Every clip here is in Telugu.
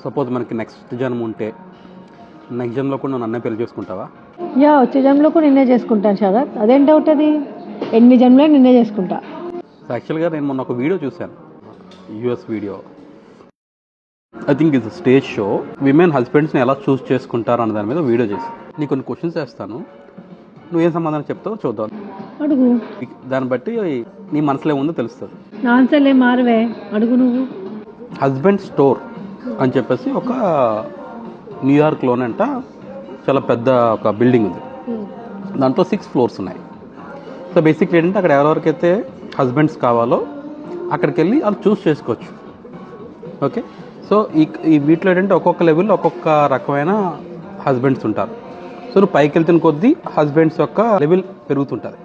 సపోజ్ మనకి నెక్స్ట్ జన్మ ఉంటే నెక్స్ట్ జన్మలో కూడా నువ్వు నన్నే పెళ్లి చేసుకుంటావా? యా, వచ్చే జన్మలో కూడా నిన్నే చేసుకుంటాను శరత్. అదేం డౌట్ అది? ఎన్ని జన్మలో నిన్నే చేసుకుంటా. యాక్చువల్గా నేను మొన్న ఒక వీడియో చూశాను, యూఎస్ వీడియో. ఐ థింక్ ఇది స్టేజ్ షో. విమెన్ హస్బెండ్స్ని ఎలా చూస్ చేసుకుంటారు అన్న దాని మీద వీడియో చేసి నీకు కొన్ని క్వశ్చన్స్ వేస్తాను, నువ్వేం సమాధానం చెప్తావో చూద్దాం. అడుగు. దాన్ని బట్టి నీ మనసులో ఏముందో తెలుస్తుంది. నా ఆన్సర్లే మారవే, అడుగు నువ్వు. హస్బెండ్ స్టోర్ అని చెప్పేసి ఒక న్యూయార్క్లోనంట చాలా పెద్ద ఒక బిల్డింగ్ ఉంది. దాంట్లో 6 floors ఉన్నాయి. సో బేసిక్లీ ఏంటంటే అక్కడ ఎవరెవరికైతే హస్బెండ్స్ కావాలో అక్కడికి వెళ్ళి వాళ్ళు చూస్ చేసుకోవచ్చు. ఓకే, సో ఈ వీటిలో ఏంటంటే ఒక్కొక్క లెవెల్లో ఒక్కొక్క రకమైన హస్బెండ్స్ ఉంటారు. సో నువ్వు పైకి వెళ్తున్న కొద్దీ హస్బెండ్స్ యొక్క లెవెల్ పెరుగుతుంటుంది.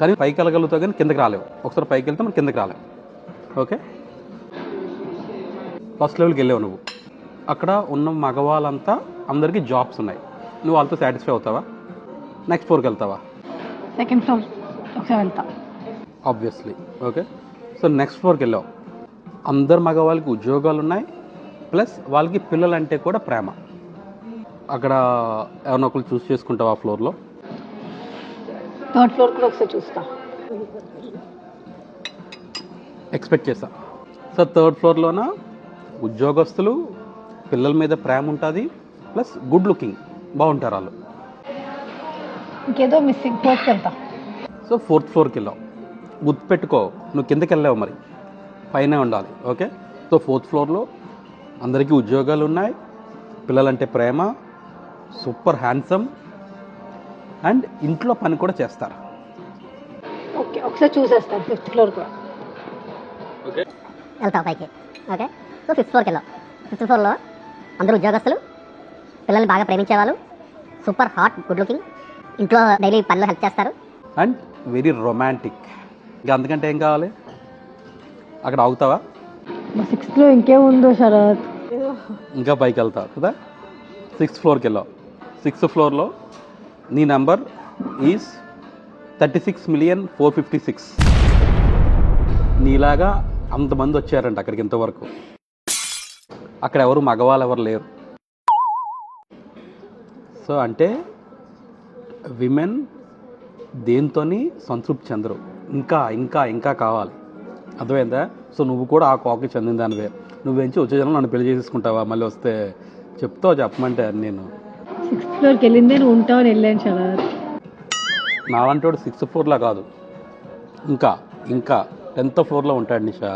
కానీ పైకి వెళ్ళగలుగుతావు కానీ కిందకి రాలేవు. ఒకసారి పైకి వెళ్తే మనం కిందకి రాలేవు. ఓకే, ఫస్ట్ లెవెల్కి వెళ్ళావు నువ్వు. అక్కడ ఉన్న మగవాళ్ళంతా అందరికీ జాబ్స్ ఉన్నాయి. నువ్వు వాళ్ళతో సాటిస్ఫై అవుతావా? నెక్స్ట్ ఫ్లోర్కి వెళ్తావా? సెకండ్ ఫ్లోర్ ఒకసారి వెళ్తా. ఆబ్వియస్లీ. ఓకే, సో నెక్స్ట్ ఫ్లోర్కి వెళ్ళావు. అందరు మగవాళ్ళకి ఉద్యోగాలు ఉన్నాయి, ప్లస్ వాళ్ళకి పిల్లలంటే కూడా ప్రేమ. అక్కడ ఎవరినో ఒకరు చూస్ చేసుకుంటావు ఆ ఫ్లోర్లో? థర్డ్ ఫ్లోర్ కూడా ఒకసారి చూస్తా. ఎక్స్పెక్ట్ చేశా. సో థర్డ్ ఫ్లోర్లోన ఉద్యోగస్తులు, పిల్లల మీద ప్రేమ ఉంటుంది, ప్లస్ గుడ్ లుకింగ్, బాగుంటారు వాళ్ళు. ఇంకేదో మిస్సింగ్. ఫోర్త్కి వెళ్తా. సో ఫోర్త్ ఫ్లోర్కి వెళ్ళావు. గుర్తుపెట్టుకో, నువ్వు కిందకి వెళ్ళావు, మరి పైనే ఉండాలి. ఓకే, సో ఫోర్త్ ఫ్లోర్లో అందరికీ ఉద్యోగాలు ఉన్నాయి, పిల్లలంటే ప్రేమ, సూపర్ హ్యాండ్సమ్, అండ్ ఇంట్లో పని కూడా చేస్తారు. ఓకే, ఒకసారి చూసేస్తాను ఫిఫ్త్ ఫ్లోర్ కూడా. ఓకే, వెళ్తావు పైకి. ఓకే, సో 5th floorకి వెళ్ళావు. 5th floorలో అందరూ ఉద్యోగస్తులు, పిల్లల్ని బాగా ప్రేమించేవాళ్ళు, సూపర్ హాట్, గుడ్ లుకింగ్, ఇంట్లో డైలీ పనిలో హెల్ప్ చేస్తారు, అండ్ వెరీ రొమాంటిక్. ఇంకా అందుకంటే ఏం కావాలి? అక్కడ ఆగుతావా? 6th లో ఇంకేముందో శరత్? ఇంకా పైకి వెళ్తావు కదా. 6th ఫ్లోర్కి వెళ్ళావు. 6th ఫ్లోర్లో నీ నెంబర్ ఈజ్ 36,456,000. నీలాగా అంతమంది వచ్చారంట అక్కడికి ఇంతవరకు. అక్కడ ఎవరు మగవాళ్ళు ఎవరు లేరు. సో అంటే విమెన్ దేంతోని సంతృప్తి చెందరు, ఇంకా ఇంకా ఇంకా కావాలి. అర్థమైందా? సో నువ్వు కూడా ఆ కోకి చెందిన దానివే. నువ్వేంచి వచ్చే జనం నన్ను పెళ్లి చేసేసుకుంటావా? మళ్ళీ వస్తే చెప్తావు, చెప్పమంటే నేను 6th ఫ్లోర్కి వెళ్ళిందే నువ్వు ఉంటావని వెళ్ళాను శరత్. నాలంటోడు 6th ఫ్లోర్లో కాదు, ఇంకా ఇంకా 10th ఫ్లోర్లో ఉంటాడు నిషా.